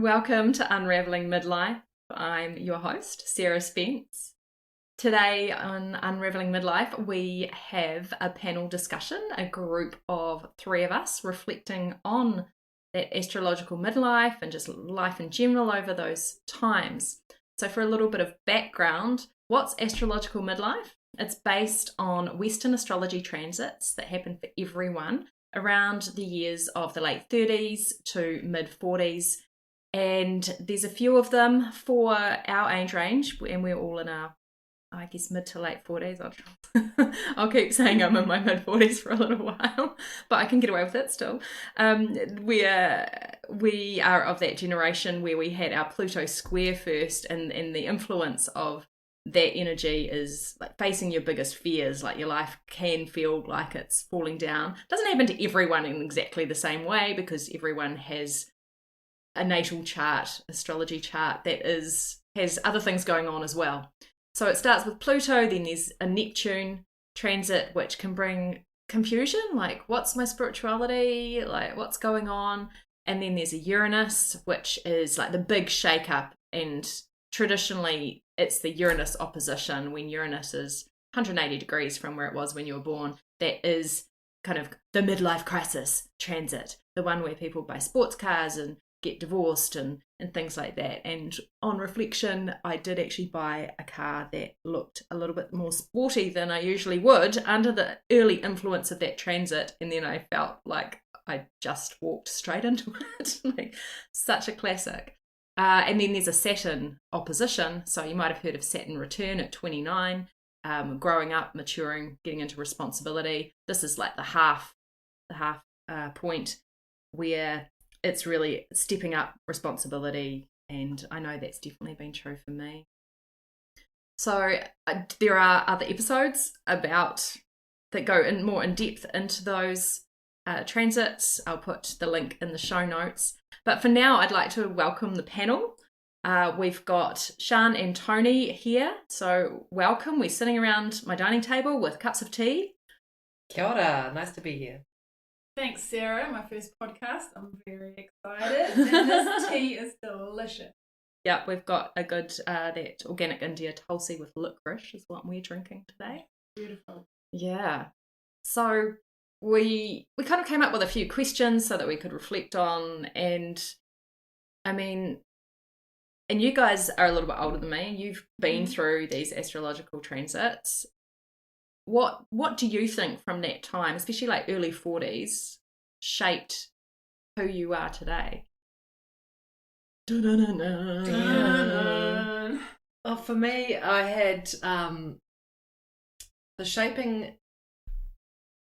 Welcome to Unraveling Midlife. I'm your host, Sarah Spence. Today on Unraveling Midlife, we have a panel discussion, a group of three of us reflecting on that astrological midlife and just life in general over those times. So, for a little bit of background, what's astrological midlife? It's based on Western astrology transits that happen for everyone around the years of the late 30s to mid 40s. And there's a few of them for our age range, and we're all in our, I guess, mid to late 40s. I'll keep saying I'm in my mid 40s for a little while, but I can get away with it still. We are of that generation where we had our Pluto square first, and the influence of that energy is like facing your biggest fears. Like your life can feel like it's falling down. Doesn't happen to everyone in exactly the same way because everyone has a natal chart, astrology chart that has other things going on as well. So it starts with Pluto, then there's a Neptune transit, which can bring confusion, like what's my spirituality, like what's going on? And then there's a Uranus, which is like the big shake-up, and traditionally it's the Uranus opposition when Uranus is 180 degrees from where it was when you were born. That is kind of the midlife crisis transit, the one where people buy sports cars and get divorced and things like that. And on reflection, I did actually buy a car that looked a little bit more sporty than I usually would under the early influence of that transit, and then I felt like I just walked straight into it. Like such a classic. And then there's a Saturn opposition, so you might have heard of Saturn return at 29, growing up, maturing, getting into responsibility. This is like the half point where it's really stepping up responsibility, and I know that's definitely been true for me. So there are other episodes about that go in more in depth into those transits. I'll put the link in the show notes. But for now, I'd like to welcome the panel. We've got Sian and Toni here, so welcome. We're sitting around my dining table with cups of tea. Kia ora, nice to be here. Thanks, Sarah. My first podcast. I'm very excited. And this tea is delicious. Yeah, we've got a good, that organic India Tulsi with licorice is what we're drinking today. Beautiful. Yeah. So we kind of came up with a few questions so that we could reflect on, and I mean, and you guys are a little bit older than me. You've been through these astrological transits. What do you think from that time, especially like early 40s, shaped who you are today? Well, for me, I had the shaping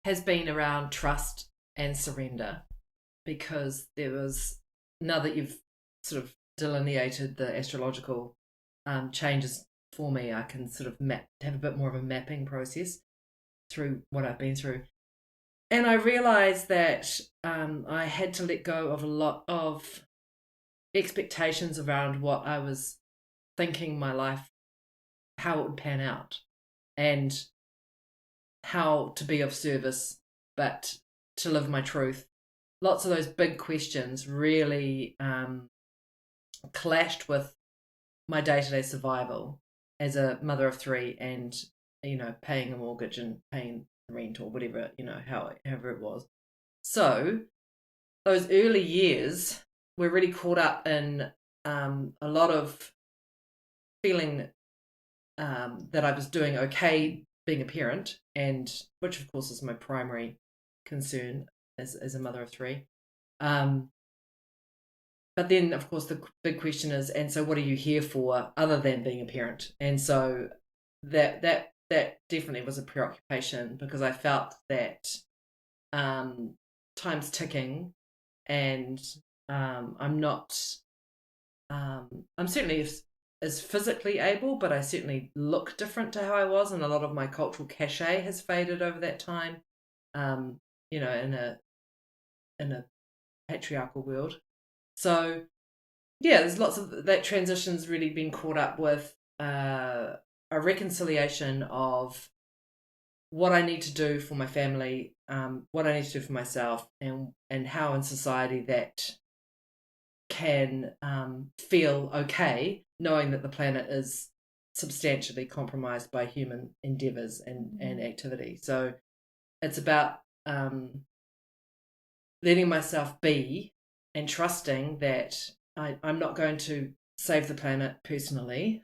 has been around trust and surrender, because there was, now that you've sort of delineated the astrological changes for me, I can sort of have a bit more of a mapping process through what I've been through. And I realized that I had to let go of a lot of expectations around what I was thinking my life, how it would pan out, and how to be of service, but to live my truth. Lots of those big questions really clashed with my day-to-day survival as a mother of three, and paying a mortgage and paying rent or whatever, however it was. So those early years were really caught up in a lot of feeling that I was doing okay being a parent, and which of course is my primary concern as a mother of three. But then, of course, the big question is, and so what are you here for other than being a parent? And so that definitely was a preoccupation, because I felt that time's ticking, and I'm certainly as physically able, but I certainly look different to how I was, and a lot of my cultural cachet has faded over that time. In a patriarchal world. So yeah, there's lots of that transition's really been caught up with a reconciliation of what I need to do for my family, what I need to do for myself, and how in society that can feel okay knowing that the planet is substantially compromised by human endeavors and activity. So it's about letting myself be and trusting that I'm not going to save the planet personally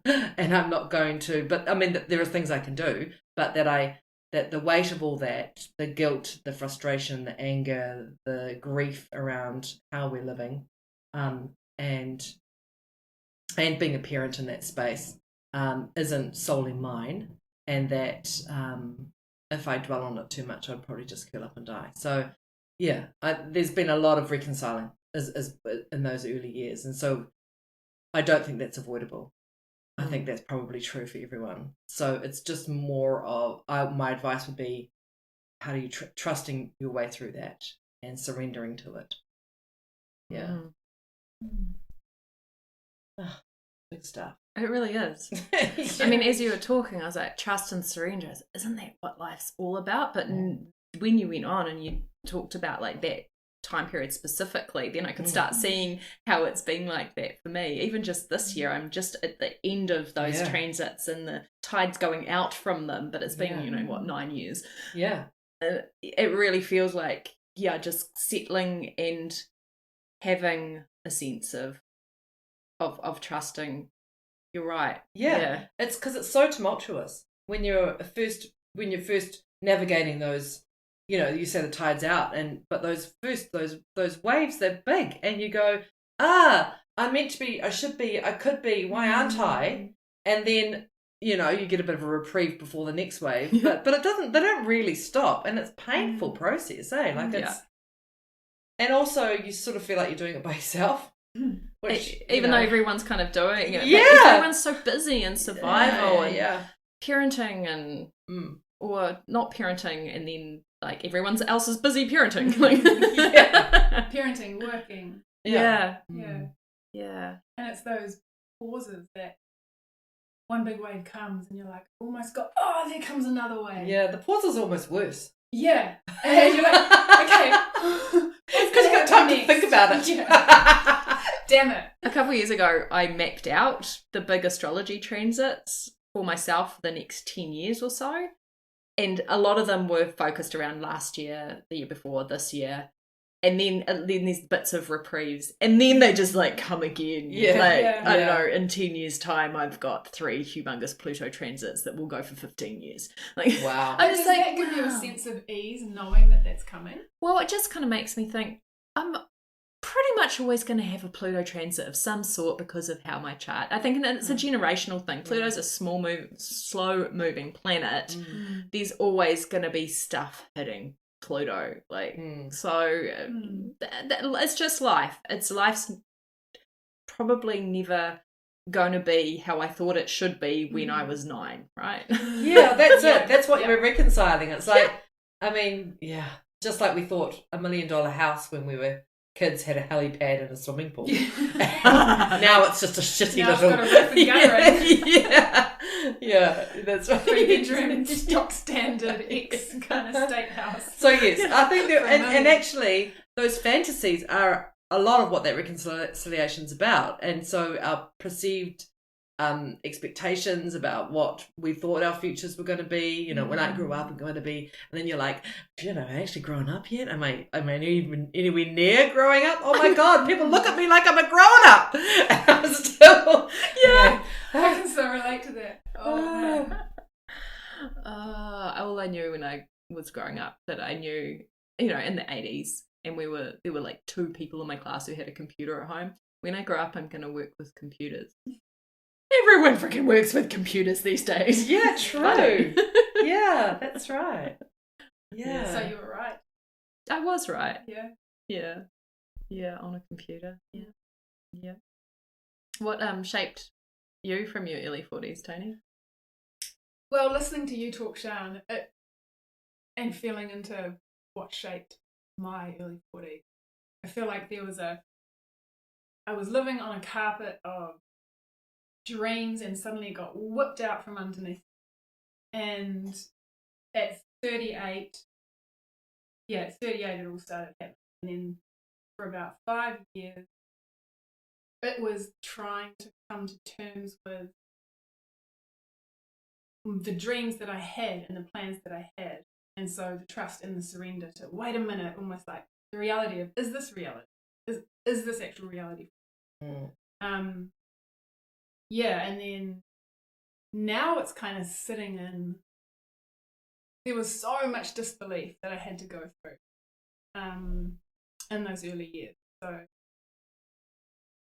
and I'm not going to, but I mean, there are things I can do, but that the weight of all that, the guilt, the frustration, the anger, the grief around how we're living, and being a parent in that space, isn't solely mine, and that if I dwell on it too much, I'd probably just curl up and die. So yeah, there's been a lot of reconciling as in those early years, and so I don't think that's avoidable. I think that's probably true for everyone. So it's just more of my advice would be, how do you trusting your way through that and surrendering to it? Yeah. Big stuff. It really is. Yeah. I mean, as you were talking, I was like, trust and surrender. Isn't that what life's all about? But when you went on and you talked about like that time period specifically, then I could start seeing how it's been like that for me. Even just this year, I'm just at the end of those transits and the tide's going out from them, but it's been 9 years. It really feels like just settling and having a sense of trusting. You're right. It's because it's so tumultuous when you're first navigating those. You say the tide's out, but those waves, they're big, and you go, I'm meant to be, I should be, I could be, why aren't I? And then you get a bit of a reprieve before the next wave, but they don't really stop, and it's a painful process, like it's, and also you sort of feel like you're doing it by yourself, which even though everyone's kind of doing it, everyone's so busy in survival and parenting and or not parenting, and then like everyone else is busy parenting. Parenting, working. Yeah. And it's those pauses that one big wave comes and you're like, almost got, there comes another wave. Yeah, the pause is almost worse. Yeah. And you're like, okay. Because you've got time to think about it. Damn it. A couple of years ago, I mapped out the big astrology transits for myself for the next 10 years or so. And a lot of them were focused around last year, the year before, this year. And then there's bits of reprieves. And then they just like come again. I don't know, in 10 years' time, I've got 3 humongous Pluto transits that will go for 15 years. Like, wow. And does that give you a sense of ease knowing that that's coming? Well, it just kind of makes me think, I'm pretty much always going to have a Pluto transit of some sort because of how my chart, I think, and it's a generational thing. Pluto's a slow moving planet. There's always going to be stuff hitting Pluto, it's just life. Life's probably never going to be how I thought it should be when I was 9, right? That's it. That's what we're reconciling. It's like, I mean, just like we thought $1 million house when we were kids had a helipad and a swimming pool. Now it's just a shitty little. It's got a roof and guttering. That's right. 3-bedroom, stock standard X kind of state house. So yes, I think that, and actually those fantasies are a lot of what that reconciliation's about, and so our perceived expectations about what we thought our futures were going to be, when I grew up and going to be, and then you're like, am I actually grown up yet? Am I even anywhere near growing up? Oh my God, people look at me like I'm a grown up. And I'm still, I can so relate to that. All I knew when I was growing up, that I knew, in the 80s, and there were like 2 people in my class who had a computer at home. When I grow up, I'm going to work with computers. Everyone freaking works with computers these days. Yeah, true. Yeah, that's right. Yeah. So you were right. I was right. Yeah, on a computer. Yeah. What shaped you from your early 40s, Toni? Well, listening to you talk, Sian, and feeling into what shaped my early 40s, I feel like I was living on a carpet of dreams and suddenly it got whipped out from underneath. And at 38, it all started happening. And then for about 5 years, it was trying to come to terms with the dreams that I had and the plans that I had. And so the trust and the surrender to, wait a minute, almost like the reality of, is this reality? Is this actual reality? Yeah, and then now it's kind of sitting in, there was so much disbelief that I had to go through in those early years. So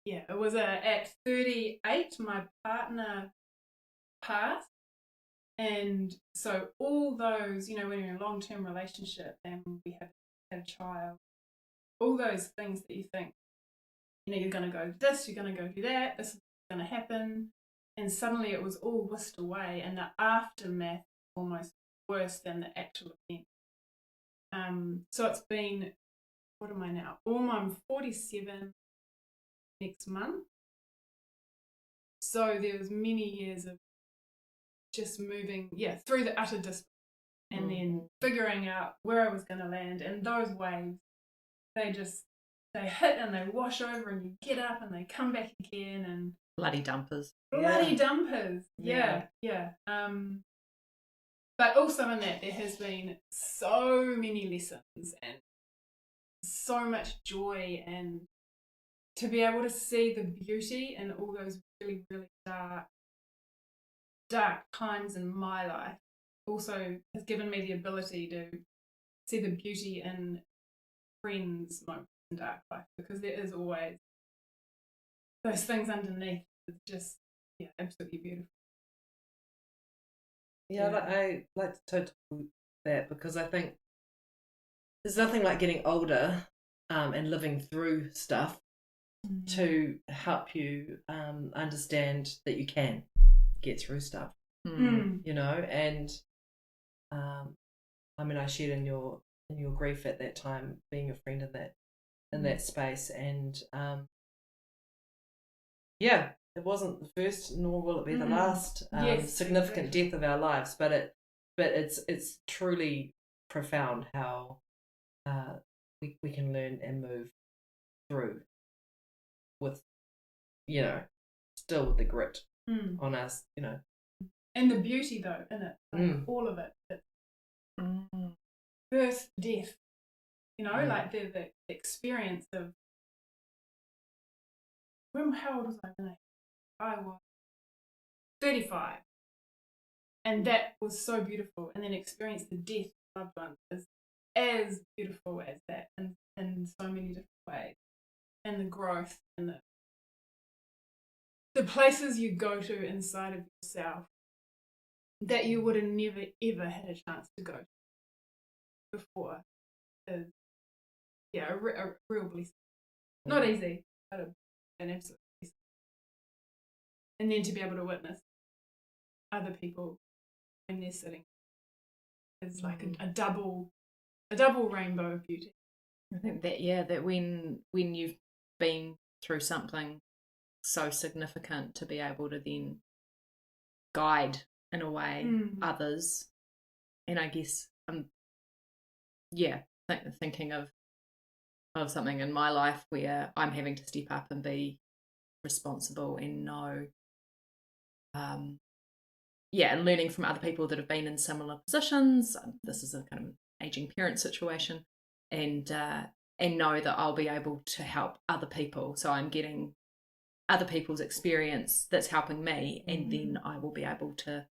yeah, it was at 38, my partner passed. And so all those, when you're in a long-term relationship and we had a child, all those things that you think, you're going to go do this, you're going to go do that, this is going to happen. And suddenly it was all whisked away, and the aftermath almost worse than the actual event. So it's been, what am I now? I'm 47 next month. So there was many years of just moving, through the utter disbelief, and then figuring out where I was going to land. And those waves, they hit and they wash over, and you get up and they come back again, and bloody dumpers. Yeah. But also in that, there has been so many lessons and so much joy, and to be able to see the beauty in all those really, really dark times in my life also has given me the ability to see the beauty in friends' moments in dark life, because there is always those things underneath. It's just, absolutely beautiful. I like to totally that, because I think there's nothing like getting older and living through stuff to help you understand that you can get through stuff. And I shared in your grief at that time, being a friend in that space, and it wasn't the first, nor will it be the last significant death of our lives, but it's truly profound how we can learn and move through with, still with the grit on us, And the beauty, though, in it, all of it. Birth, death, like the experience of, how old was I when I was 35. And that was so beautiful. And then experience the death of loved ones is as beautiful as that, in so many different ways. And the growth and the places you go to inside of yourself that you would have never ever had a chance to go to before is a real blessing. Not easy, but an absolute blessing. And then to be able to witness other people when they're sitting is like a double rainbow of beauty. I think that when you've been through something so significant, to be able to then guide in a way others, and I guess thinking of something in my life where I'm having to step up and be responsible and know and learning from other people that have been in similar positions. This is a kind of aging parent situation, and know that I'll be able to help other people. So I'm getting other people's experience that's helping me, and then I will be able to,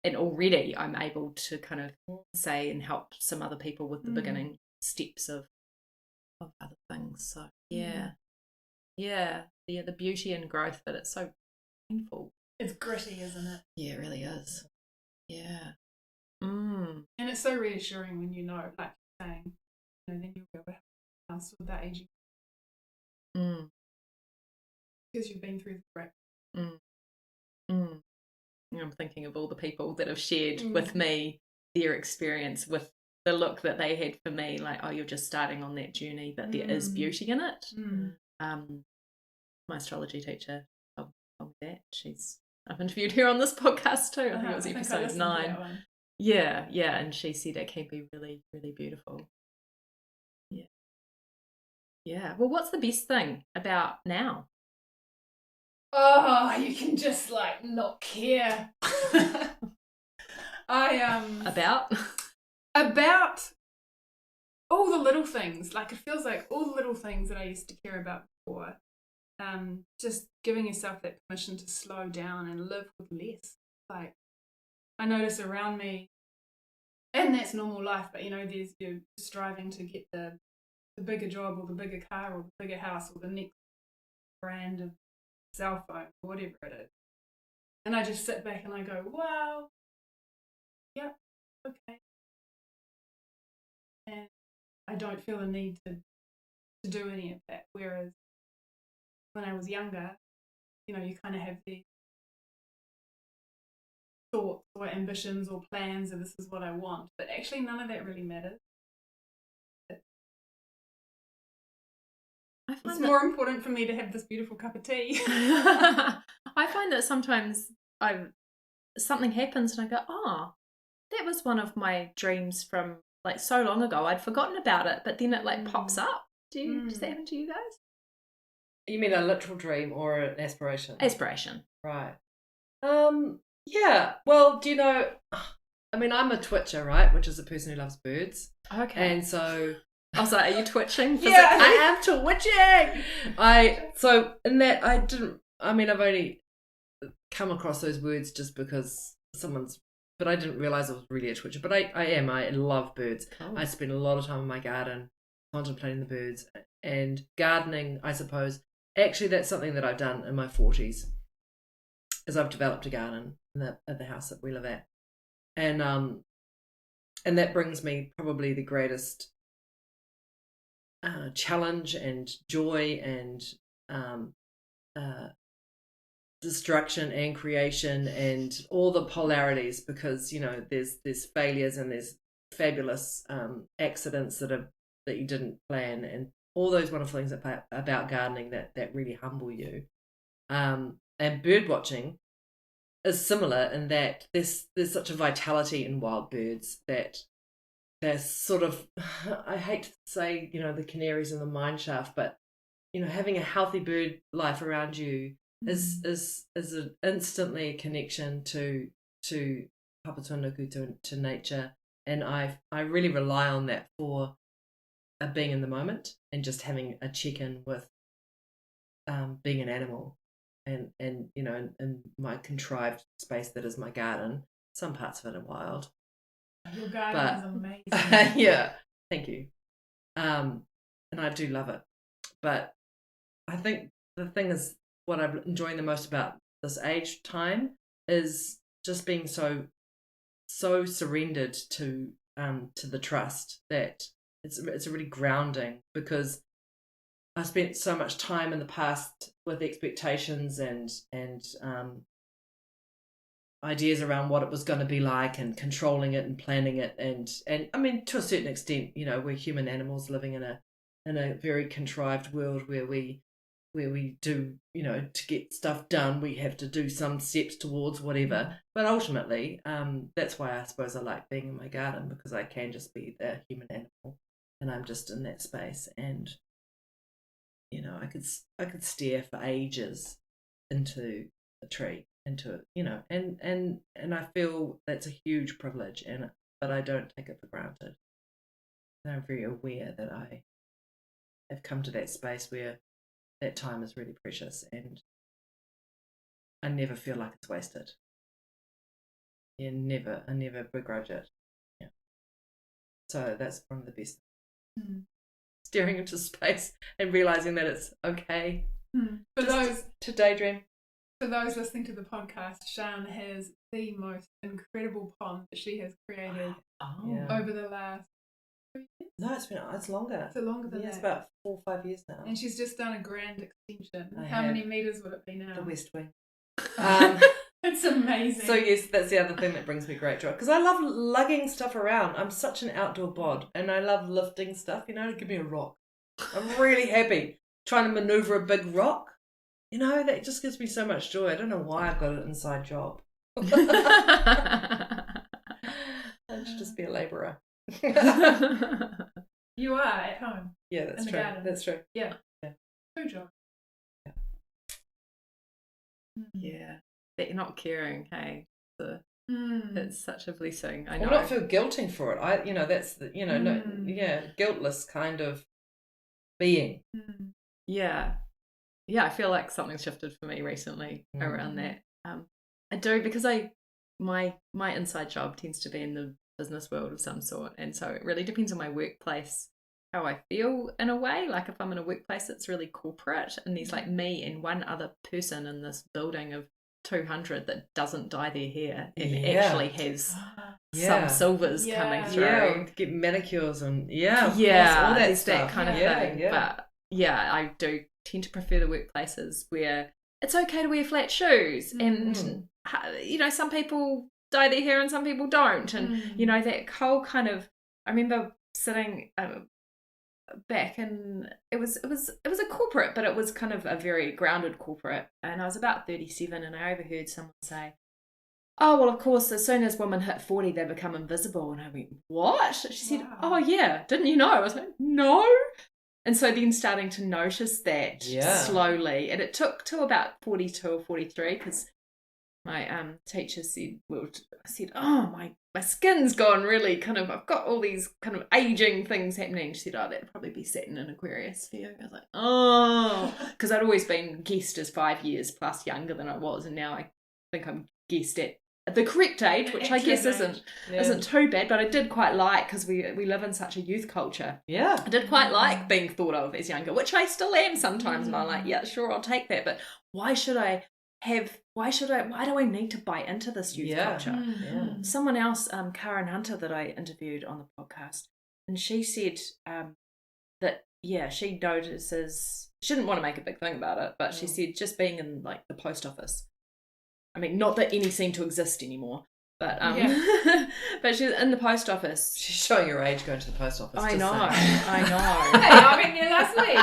and already I'm able to kind of say and help some other people with the beginning steps of other things. So the beauty and growth, but it's so painful. It's gritty, isn't it? Yeah, it really is. Yeah. And it's so reassuring when like you're saying, then you'll be able to help us with that aging. Because you've been through the grip. I'm thinking of all the people that have shared with me their experience with the look that they had for me, like, oh, you're just starting on that journey, but there is beauty in it. My astrology teacher told me that. I've interviewed her on this podcast too. I think it was episode 9. Yeah, and she said it can be really, really beautiful. Yeah. Well, what's the best thing about now? oh, you can just like not care. About all the little things. Like, it feels like all the little things that I used to care about before. Just giving yourself that permission to slow down and live with less. Like, I notice around me, and that's normal life, but there's you striving to get the bigger job or the bigger car or the bigger house or the next brand of cell phone or whatever it is. And I just sit back and I go, wow, yep, okay. And I don't feel a need to do any of that. Whereas when I was younger, you kind of have these thoughts or ambitions or plans of this is what I want, but actually none of that really matters. It's more important for me to have this beautiful cup of tea. I find that sometimes something happens and I go, oh, that was one of my dreams from like so long ago. I'd forgotten about it, but then it like pops up. Does that happen to you guys? You mean a literal dream or an aspiration? Aspiration. Right. Yeah. Well, do you know, I mean, I'm a twitcher, right? Which is a person who loves birds. Okay. And so... Also, are you twitching? Yeah, I am twitching. I've only come across those words just because but I didn't realize I was really a twitcher. But I love birds. Oh. I spend a lot of time in my garden contemplating the birds and gardening, I suppose. Actually, that's something that I've done in my 40s, is I've developed a garden at the house that we live at. And that brings me probably the greatest challenge and joy and destruction and creation and all the polarities, because there's failures and there's fabulous accidents that you didn't plan, and all those wonderful things about gardening that really humble you. And bird watching is similar in that there's such a vitality in wild birds that they're sort of, I hate to say, the canaries in the mine shaft, but having a healthy bird life around you is an instantly a connection to Papatūānuku, to nature, and I really rely on that for being in the moment and just having a check-in with being an animal, and in my contrived space that is my garden. Some parts of it are wild. Your garden is amazing. Yeah, thank you. And I do love it. But I think the thing is, what I'm enjoying the most about this age time is just being so surrendered to the trust that it's really grounding, because I spent so much time in the past with expectations and ideas around what it was going to be like, and controlling it and planning it, and I mean, to a certain extent, we're human animals living in a very contrived world where we do, to get stuff done, we have to do some steps towards whatever. But ultimately, that's why I suppose I like being in my garden, because I can just be the human animal, and I'm just in that space, and I could stare for ages into a tree, into it, and I feel that's a huge privilege, but I don't take it for granted. And I'm very aware that I have come to that space where that time is really precious, and I never feel like it's wasted. Yeah, never. I never begrudge it. Yeah. So that's one of the best. Staring into space and realizing that it's okay. For those to daydream. For those listening to the podcast, Sian has the most incredible pond that she has created over the last 3 years. No, it's longer. It's longer than that. It's about 4 or 5 years now. And she's just done a grand extension. How many meters would it be now? The West Wing. It's amazing. So yes, that's the other thing that brings me great joy, because I love lugging stuff around. I'm such an outdoor bod, and I love lifting stuff. Give me a rock. I'm really happy trying to maneuver a big rock. That just gives me so much joy. I don't know why I've got an inside job. I should just be a labourer. You are at home. Yeah, that's true. Garden. That's true. Yeah. True job. Yeah. That you're not caring, hey. It's such a blessing. I know. Or not feel guilting for it. That's guiltless kind of being. Yeah. Yeah, I feel like something's shifted for me recently around that. I do, because my inside job tends to be in the business world of some sort, and so it really depends on my workplace how I feel in a way. Like if I'm in a workplace that's really corporate and there's like me and one other person in this building of 200 that doesn't dye their hair and actually has some silvers coming through. Yeah, get manicures and all that there's stuff. that kind of thing. But yeah, I do tend to prefer the workplaces where it's okay to wear flat shoes and some people dye their hair and some people don't, and that whole kind of, I remember sitting back, and it was a corporate, but it was kind of a very grounded corporate, and I was about 37 and I overheard someone say, oh well, of course as soon as women hit 40 they become invisible, and I went, what? She said, oh yeah, didn't you know? I was like, no. And so then starting to notice that slowly, and it took to about 42 or 43, because my teacher said, oh, my skin's gone really kind of, I've got all these kind of aging things happening. She said, oh, that'd probably be Saturn in Aquarius for you. I was like, oh, because I'd always been guessed as 5 years plus younger than I was, and now I think I'm guessed at the correct age, which I guess isn't too bad, but I did quite like, because we live in such a youth culture. Yeah. I did quite like being thought of as younger, which I still am sometimes, and I'm like, yeah, sure, I'll take that, but why do I need to buy into this youth culture? Someone else, Karen Hunter, that I interviewed on the podcast, and she said that she notices, she didn't want to make a big thing about it, but she said just being in like the post office, I mean, not that any seem to exist anymore, but but she's in the post office. She's showing her age going to the post office. I know. Hey, I've been there last week.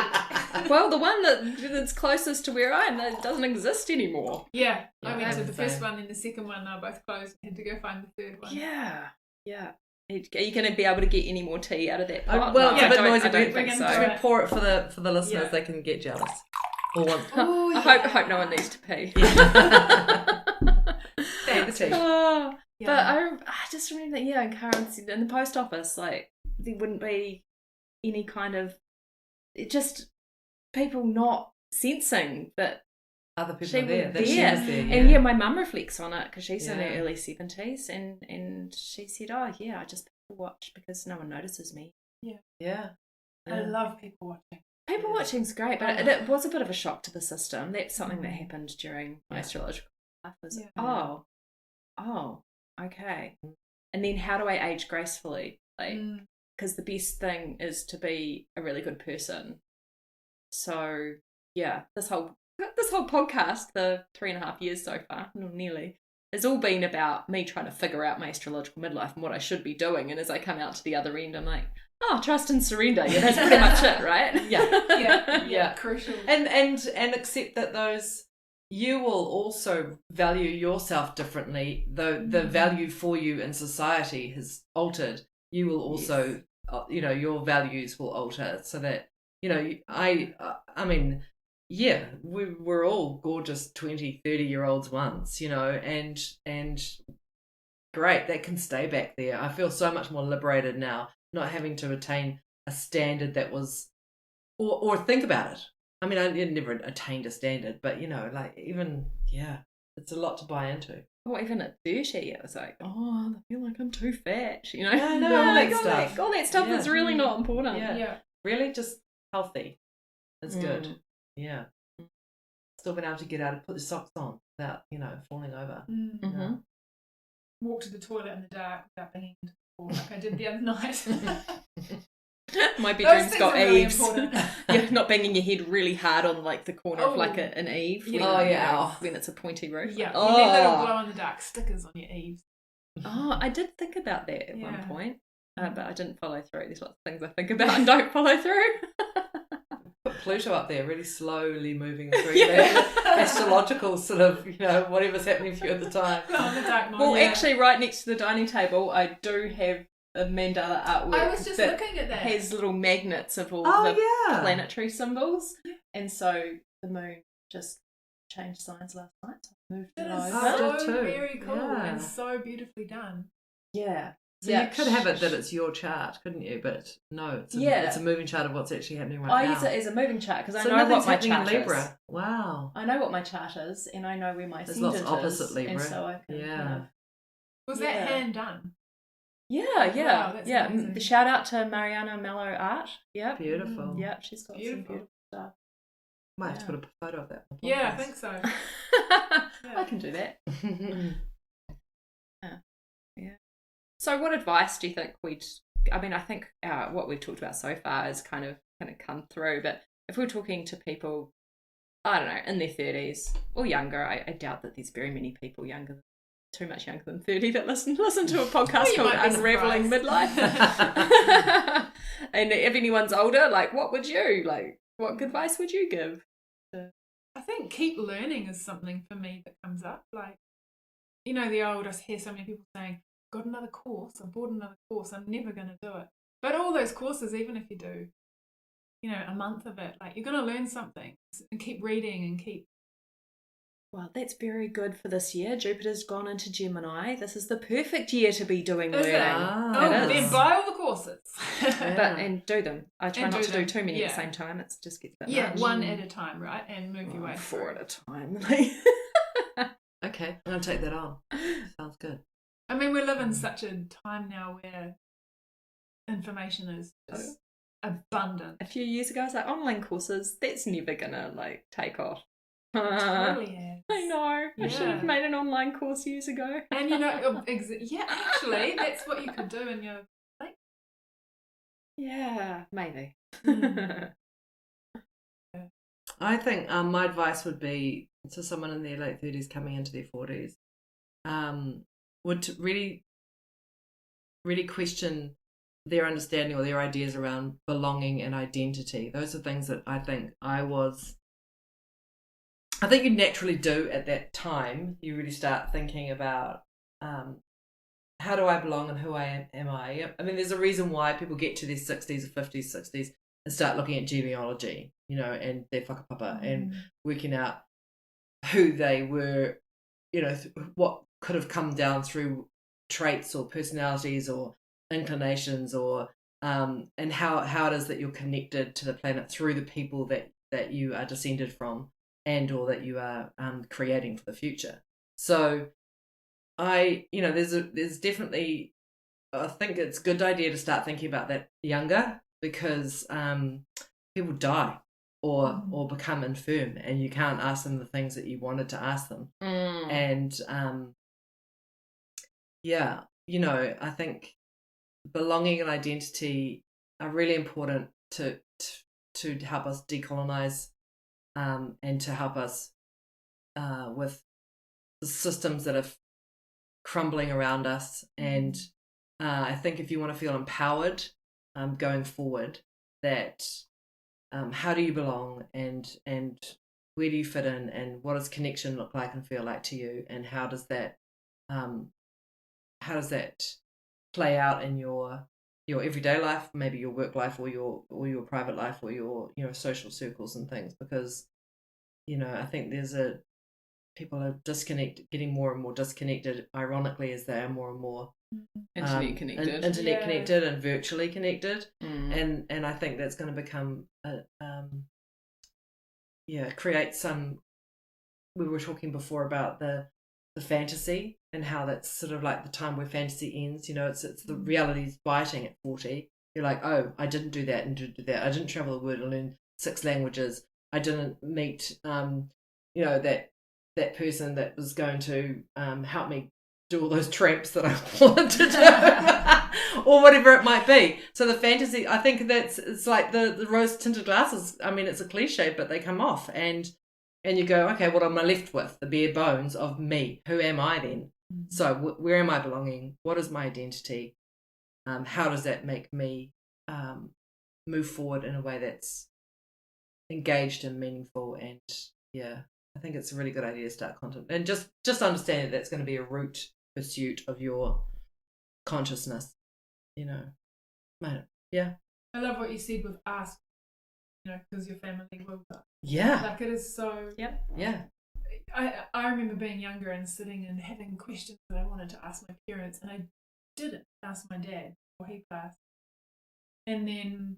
Well, the one that's closest to where I am, that doesn't exist anymore. Yeah, I went to the first one and the second one are both closed. I had to go find the third one. Yeah. Are you going to be able to get any more tea out of that pot? Well, it's a bit noisy. I don't think so. Should we pour it for the listeners? They can get jealous. I hope no one needs to pee. The tea. But I just remember that, in Karen said in the post office, like, there wouldn't be any kind of, just people not sensing that other people she there. Was there. And my mum reflects on it, because she's in her early 70s, and she said, oh yeah, I just people watch because no one notices me. Yeah. I love people watching. People watching's great, but it was a bit of a shock to the system. That's something that happened during my astrological life, was okay. And then how do I age gracefully? Like, because the best thing is to be a really good person. So this whole podcast, the 3.5 years so far, nearly, has all been about me trying to figure out my astrological midlife and what I should be doing. And as I come out to the other end, I'm like, oh, trust and surrender. Yeah, that's pretty much it, right? Yeah, crucial. And accept that those, you will also value yourself differently, though the value for you in society has altered. You will also, your values will alter, so that, I mean, we're all gorgeous 20, 30-year-olds once, and great, that can stay back there. I feel so much more liberated now, not having to attain a standard that was, or think about it. I mean, I never attained a standard, but it's a lot to buy into. Or even at 30, it was like, oh, I feel like I'm too fat, Yeah, I know, all that stuff is really not important. Yeah. Really just healthy. It's good. Yeah. Still been able to get out and put the socks on without, falling over. Walk to the toilet in the dark without banging into the wall like I did the other night. My bedroom's got eaves. You're not banging your head really hard on like the corner of like an eave. When it's a pointy roof. Yeah, you need little glow in the dark stickers on your eaves. Oh, I did think about that at one point, but I didn't follow through. There's lots of things I think about and don't follow through. Put Pluto up there, really slowly moving through that astrological sort of, whatever's happening for you at the time. Actually, right next to the dining table, I do have a mandala artwork. I was just looking at that. Has little magnets of all the planetary symbols, and so the moon just changed signs last night. So I moved it That is over. so very cool Yeah. and so beautifully done. Yeah. So you could have it that it's your chart, couldn't you? But no, it's a moving chart of what's actually happening right now. I use it as a moving chart because so I know what my happening chart in Libra. is. Wow. I know what my chart is, and I know where my There's ascendant lots opposite is, Libra. and so I can kind of, Was that hand done? Yeah. Wow, that's amazing. The shout out to Mariana Mello Art. Yep. Beautiful. Yep, she's got some beautiful stuff. Might have to put a photo of that. On the Yeah, I podcast. think so. I can do that. Yeah. So, what advice do you think I think what we've talked about so far has kind of come through. But if we're talking to people, I don't know, in their 30s or younger, I doubt that there's very many people too much younger than 30 that listen to a podcast called Unraveling Midlife. And if anyone's older, like, what advice would you give? I think keep learning is something for me that comes up. Like, you know, I hear so many people saying, got another course, I bought another course, I'm never going to do it. But all those courses, even if you do, you know, a month of it, like, you're going to learn something and keep reading and keep. Well, that's very good for this year. Jupiter's gone into Gemini. This is the perfect year to be doing learning. Then buy all the courses. And do them. I try not to do too many at the same time. It just gets a bit much. One at a time, right? And move your way four at a time. Okay, I'm going to take that on. Sounds good. I mean, we live in such a time now where information is just abundant. A few years ago, I was like, online courses, that's never going to, take off. It totally is. I know. I should have made an online course years ago. And you know, actually, that's what you could do in your Yeah, maybe. I think my advice would be to someone in their late 30s coming into their 40s, would to really, really question their understanding or their ideas around belonging and identity. Those are things that I think you naturally do at that time. You really start thinking about how do I belong and who am I? I mean, there's a reason why people get to their 60s or 50s, 60s and start looking at genealogy, you know, and their whakapapa and working out who they were, you know, what could have come down through traits or personalities or inclinations or and how it is that you're connected to the planet through the people that you are descended from and or that you are creating for the future. So there's definitely, I think it's a good idea to start thinking about that younger, because people die or become infirm and you can't ask them the things that you wanted to ask them. And I think belonging and identity are really important to help us decolonize and to help us with the systems that are crumbling around us. And I think if you want to feel empowered going forward, that how do you belong and where do you fit in and what does connection look like and feel like to you, and how does that play out in your everyday life, maybe your work life or your private life or your social circles and things. Because I think people are getting more and more disconnected, ironically, as they are more and more internet connected and virtually connected. And I think that's going to become create some. We were talking before about the fantasy and how that's sort of like the time where fantasy ends. It's the reality's biting at 40. You're like, oh, I didn't do that and didn't do that. I didn't travel the world and learn 6 languages. I didn't meet that person that was going to help me do all those tramps that I wanted to do or whatever it might be. So the fantasy, I think it's like the rose tinted glasses. I mean, it's a cliche, but they come off and you go, okay, what am I left with? The bare bones of me. Who am I then? So where am I belonging? What is my identity? How does that make me move forward in a way that's engaged and meaningful? And I think it's a really good idea to start content and just understand that's going to be a root pursuit of your consciousness, Yeah. I love what you said with ask, because your family will. Yeah. Like it is so. Yep. Yeah. I remember being younger and sitting and having questions that I wanted to ask my parents, and I didn't ask my dad before he passed. And then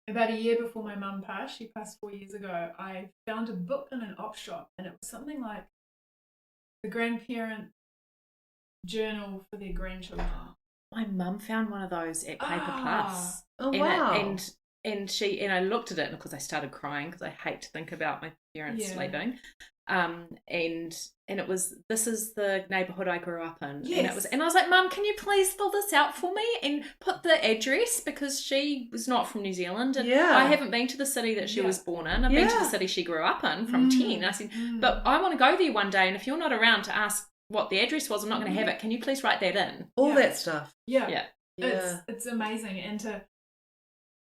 about a year before my mum passed, she passed 4 years ago, I found a book in an op shop, and it was something like the grandparent journal for their grandchildren. My mum found one of those at Paper Plus. Oh, and wow. And I looked at it, and of course I started crying because I hate to think about my parents leaving. And it was, this is the neighbourhood I grew up in. Yes. And I was like, Mum, can you please fill this out for me and put the address, because she was not from New Zealand, and I haven't been to the city that she was born in. I've been to the city she grew up in from 10. And I said, but I want to go there one day, and if you're not around to ask what the address was, I'm not going to have it. Can you please write that in? All that stuff. Yeah. It's amazing. And a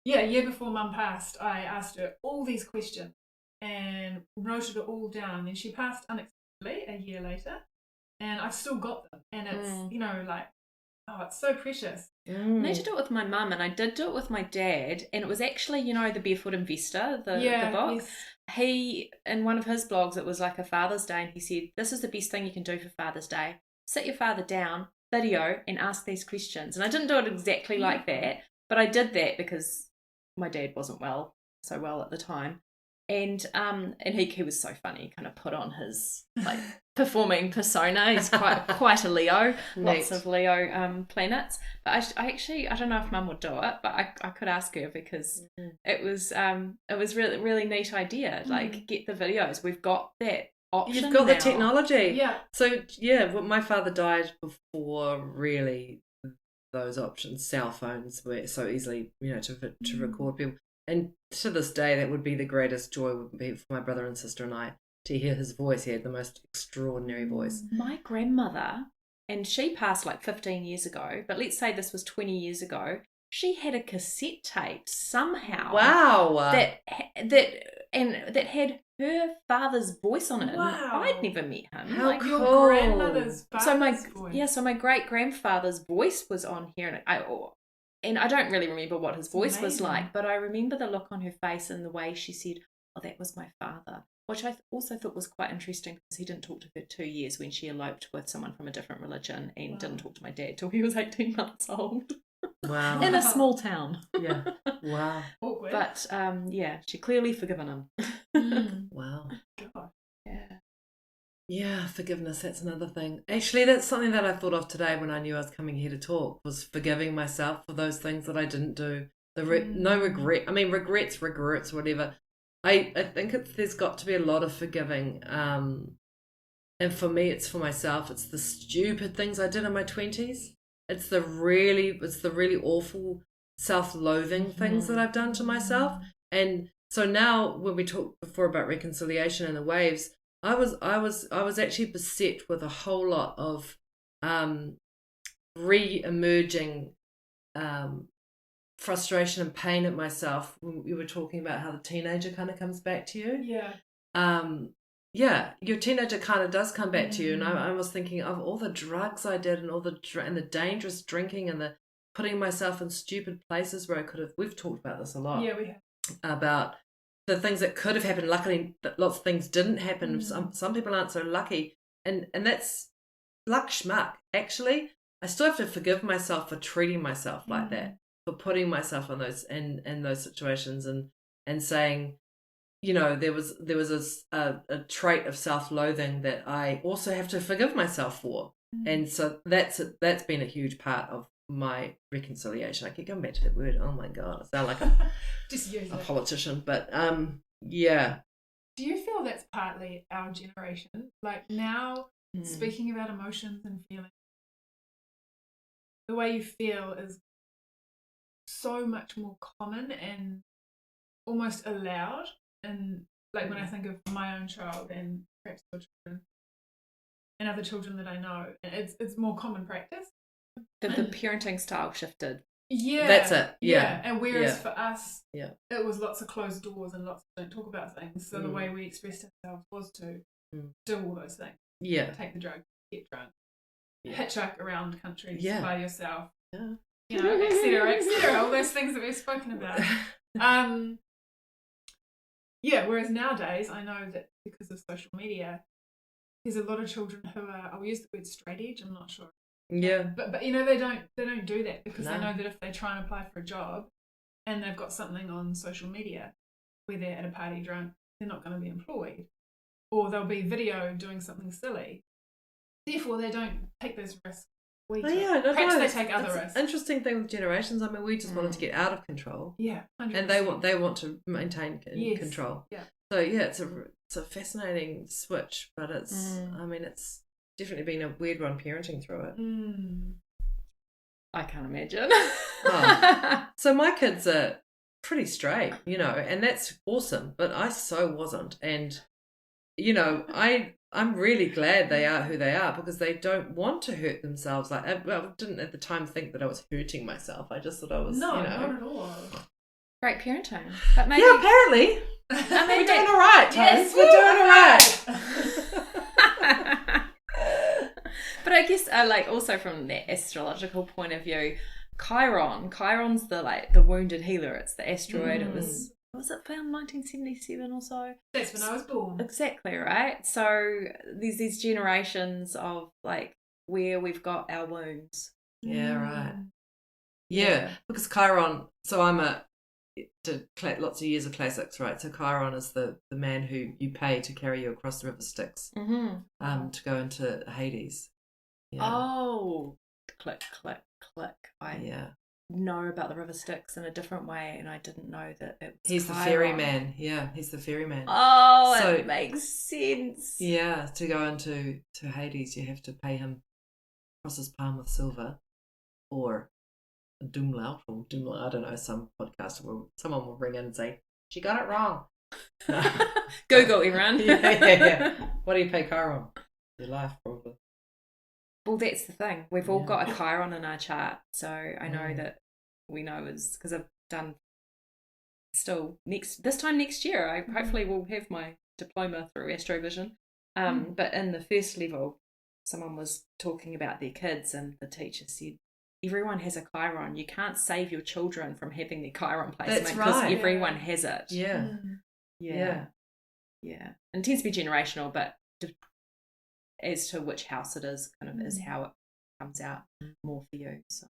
year before Mum passed, I asked her all these questions and wrote it all down. And she passed unexpectedly a year later, and I've still got them. And it's, it's so precious. I need to do it with my mum, and I did do it with my dad, and it was actually, the Barefoot Investor, the book. Yes. He, in one of his blogs, it was like a Father's Day, and he said, this is the best thing you can do for Father's Day. Sit your father down, video, and ask these questions. And I didn't do it exactly like that, but I did that because my dad wasn't so well at the time. And he was so funny, kind of put on his performing persona. He's quite a Leo, lots of Leo planets. But I don't know if Mum would do it, but I could ask her, because it was really, really neat idea. Like, get the videos. We've got that option. You've got now. the technology. Yeah. So my father died before really those options. Cell phones were so easily to record people. And to this day, that would be the greatest joy would be for my brother and sister and I to hear his voice. He had the most extraordinary voice. My grandmother, and she passed like 15 years ago, but let's say this was 20 years ago, she had a cassette tape somehow. Wow. That had her father's voice on it. Wow. I'd never met him. How cool. Your grandmother's father's voice. So my great grandfather's voice was on here, and I don't really remember what his voice was like, but I remember the look on her face and the way she said, "Oh, that was my father," which I also thought was quite interesting, because he didn't talk to her 2 years when she eloped with someone from a different religion, and didn't talk to my dad till he was 18 months old. Wow. In a small town. Yeah. Wow. Awkward. But she clearly forgiven him. Wow. God. Yeah. Yeah, forgiveness, that's another thing. Actually, that's something that I thought of today when I knew I was coming here to talk, was forgiving myself for those things that I didn't do. No regret. I mean, regrets, whatever. I think there's got to be a lot of forgiving. And for me, it's for myself. It's the stupid things I did in my 20s. It's the really awful self-loathing things that I've done to myself. And so now, when we talked before about reconciliation and the waves, I was actually beset with a whole lot of re-emerging frustration and pain at myself. When we were talking about how the teenager kind of comes back to you. Yeah. Your teenager kind of does come back to you, and I was thinking of all the drugs I did, and all and the dangerous drinking, and the putting myself in stupid places where I could have. We've talked about this a lot. Yeah, we have. About the things that could have happened. Luckily, lots of things didn't happen. Some people aren't so lucky, and that's luck schmuck. Actually, I still have to forgive myself for treating myself like that, for putting myself in those situations, and saying, there was a trait of self-loathing that I also have to forgive myself for, and so that's been a huge part of my reconciliation. I keep going back to that word. Oh my god, I sound like a politician, but yeah. Do you feel that's partly our generation? Like now, speaking about emotions and feelings, the way you feel is so much more common and almost allowed. And like when I think of my own child and perhaps other children and other children that I know, it's more common practice. The parenting style shifted. Yeah. That's it. Yeah. And whereas for us, it was lots of closed doors and lots of don't talk about things. So the way we expressed ourselves was to do all those things. Yeah. Take the drug, get drunk, hitchhike around countries by yourself. Yeah. Et cetera, all those things that we've spoken about. Whereas nowadays I know that because of social media, there's a lot of children who are, I'll use the word straight edge, I'm not sure. Yeah. But they don't do that because they No. know that if they try and apply for a job and they've got something on social media where they're at a party drunk, they're not going to be employed. Or they'll be video doing something silly. Therefore, they don't take those risks. Perhaps they take other risks. Interesting thing with generations. I mean, we just wanted to get out of control. Yeah, 100%. And they want to maintain control. Yeah. So yeah, it's a fascinating switch, but it's I mean it's definitely been a weird one parenting through it. I can't imagine. So my kids are pretty straight, and that's awesome. But I so wasn't, and I'm really glad they are who they are because they don't want to hurt themselves. I didn't at the time think that I was hurting myself. I just thought I was, not at all. Great parenting, but maybe apparently we're doing all right, Tones. Yes, We're doing all right. But I guess also from the astrological point of view, Chiron's the wounded healer. It's the asteroid. It was it found 1977 or so? That's when I was born. Exactly, right? So there's these generations of where we've got our wounds. Yeah, right. Yeah, because Chiron, so did lots of years of classics, right? So Chiron is the man who you pay to carry you across the river Styx to go into Hades. Yeah. Oh, click, click, click. I know about the river Styx in a different way, and I didn't know that it was He's Chiron. the ferryman. Yeah, he's the ferryman. Oh, so it makes sense. Yeah, to go into Hades, you have to pay him across his palm with silver, or Dumla from Dumla. I don't know. Some podcast someone will ring in and say she got it wrong. Google, everyone. Yeah. What do you pay Chiron? Your life, probably. Well, that's the thing. We've all got a Chiron in our chart, so I know that we know is because I've done this time next year. I hopefully will have my diploma through Astrovision. But in the first level, someone was talking about their kids, and the teacher said, "Everyone has a Chiron. You can't save your children from having their Chiron placement because everyone has it." Yeah. Yeah. And it tends to be generational, but as to which house it is, kind of is how it comes out more for you. So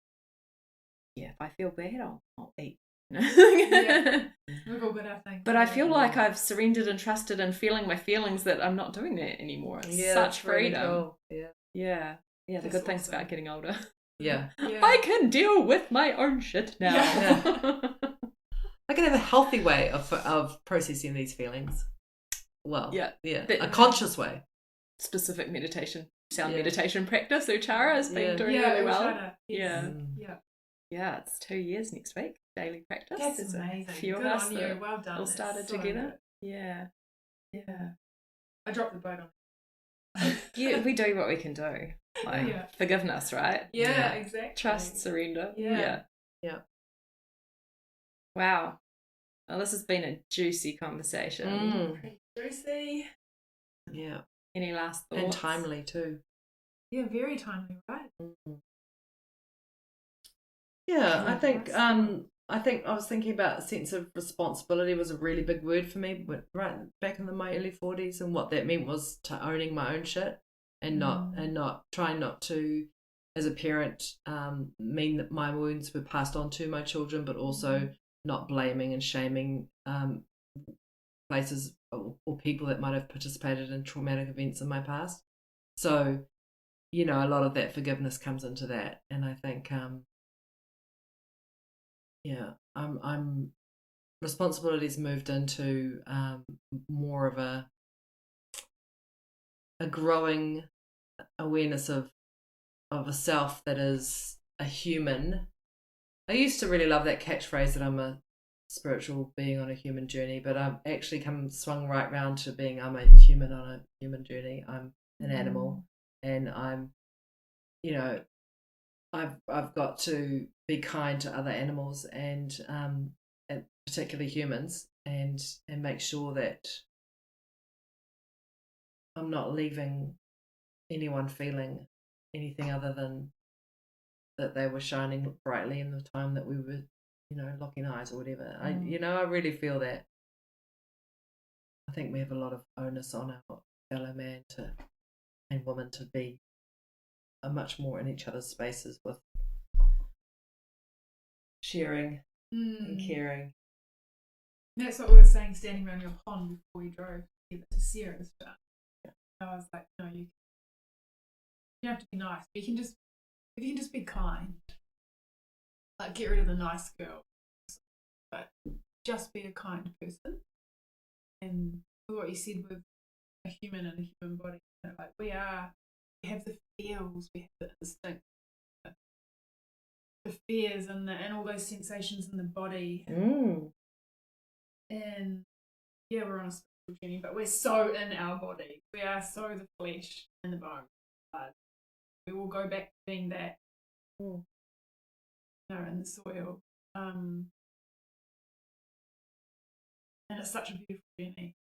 yeah, if I feel bad, I'll eat. We've all got our thing. But I feel like I've surrendered and trusted and feeling my feelings that I'm not doing that anymore. It's such freedom. Really cool. Yeah. The good things about getting older. Yeah. I can deal with my own shit now. I can have a healthy way of processing these feelings. Well, a conscious way. Specific meditation, sound meditation practice. Uchara has been doing really well. Yeah. It's 2 years next week. Daily practice. That's amazing. A few Good of us on you. Well done. all started together. Good. Yeah. I dropped the boat on. We do what we can do. Forgiveness, right? Yeah, exactly. Trust, surrender. Yeah. Wow. Well, this has been a juicy conversation. Pretty juicy. Yeah. Any last thoughts? And timely too. Yeah, very timely, right? Yeah, I think I was thinking about a sense of responsibility was a really big word for me right back in my early 40s, and what that meant was to owning my own shit and not trying not to, as a parent, mean that my wounds were passed on to my children, but also not blaming and shaming places or people that might have participated in traumatic events in my past. So, a lot of that forgiveness comes into that, and I think I'm responsibility's moved into more of a growing awareness of a self that is a human. I used to really love that catchphrase that I'm a spiritual being on a human journey, but I've actually swung right round to being I'm a human on a human journey. I'm an animal, and I'm, I've got to be kind to other animals and particularly humans, and make sure that I'm not leaving anyone feeling anything other than that they were shining brightly in the time that we were, locking eyes or whatever. I really feel that. I think we have a lot of onus on our fellow man to and women to be much more in each other's spaces with sharing and caring. That's what we were saying standing around your pond before we drove to Sarah's. Yeah. I was like, no, you don't have to be nice. But if you can just be kind, like get rid of the nice girl, but just be a kind person. And what you said with a human and a human body, you know, like we have the feels, we have the instinct, the fears and all those sensations in the body. And yeah, we're on a spiritual journey, but we're so in our body. We are so the flesh and the bone. We will go back to being that, you know, in the soil. And it's such a beautiful journey.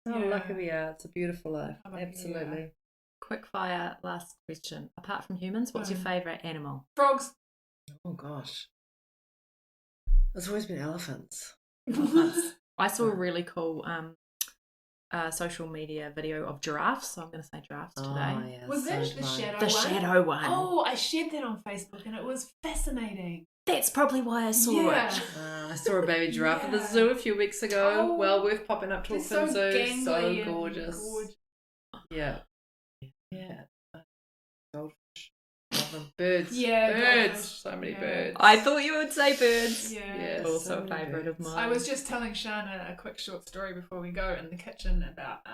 How lucky we are. It's a beautiful life. Absolutely. Quick fire last question. Apart from humans, what's your favourite animal? Frogs. Oh gosh. It's always been elephants. I saw a really cool social media video of giraffes, so I'm going to say giraffes today. Yeah, was that the shadow one? The shadow one. Oh, I shared that on Facebook and it was fascinating. That's probably why I saw it. I saw a baby giraffe at the zoo a few weeks ago. Oh, well worth popping up to Auckland Zoo. So gorgeous. Yeah. Goldfish. Love them. Birds. Yeah, birds. goldfish. So many birds. I thought you would say birds. Yeah. Also a favourite of mine. I was just telling Shana a quick short story before we go in the kitchen about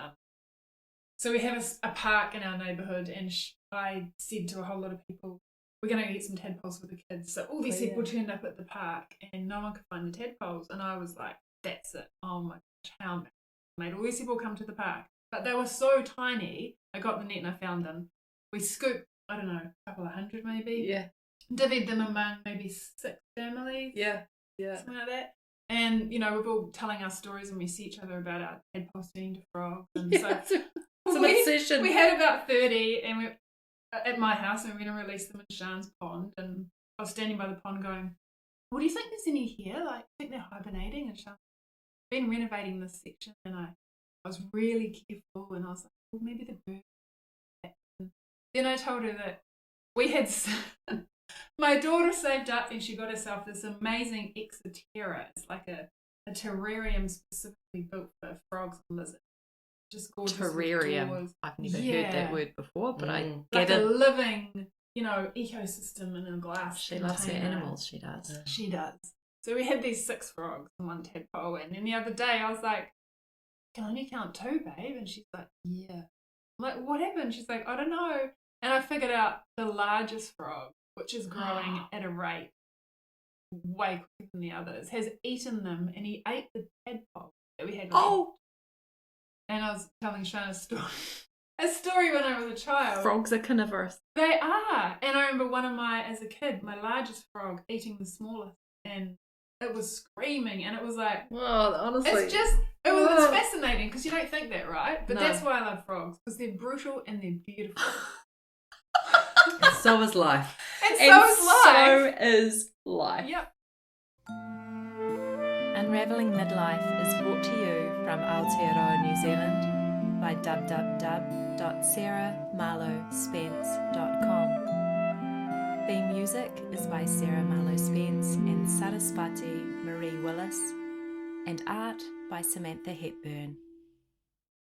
so we have a park in our neighbourhood, and I said to a whole lot of people, we're going to get some tadpoles for the kids. So all these people turned up at the park and no one could find the tadpoles. And I was like, that's it. Oh my gosh, how made all these people come to the park. But they were so tiny. I got the net and I found them. We scooped, I don't know, a couple of hundred maybe. Yeah. Divvied them among maybe 6 families. Yeah. Something like that. And, you know, we're all telling our stories and we see each other about our tadpoles turning to frogs. And so it's an obsession. We had about 30 and we at my house, and we're going to release them in Sian's pond. And I was standing by the pond going, well, do you think there's any here? Like, I think they're hibernating. And Sian's been renovating this section, and I was really careful, and I was like, well, maybe the bird. And then I told her that we had my daughter saved up and she got herself this amazing Exoterra. It's like a terrarium specifically built for frogs and lizards. Just gorgeous. Terrarium. I've never heard that word before, but I get it. Like a living, you know, ecosystem in a glass. She loves her animals. She does. She does. So we had these 6 frogs and 1 tadpole, and then the other day I was like, "Can I only count 2, babe?" And she's like, "Yeah." I'm like, "What happened?" She's like, "I don't know." And I figured out the largest frog, which is growing at a rate way quicker than the others, has eaten them, and he ate the tadpole that we had. And I was telling Shana a story when I was a child. Frogs are carnivorous. They are. And I remember as a kid, my largest frog eating the smallest, and it was screaming, and it was like, well, honestly, it's fascinating because you don't think that, right? But that's why I love frogs, because they're brutal and they're beautiful. And so is life. And so is life. So is life. Yep. Unraveling Midlife is brought to you from Aotearoa, New Zealand by www.sarahmarlowspence.com. Theme music is by Sarah Marlow Spence and Saraswati Marie Willis, and art by Samantha Hepburn.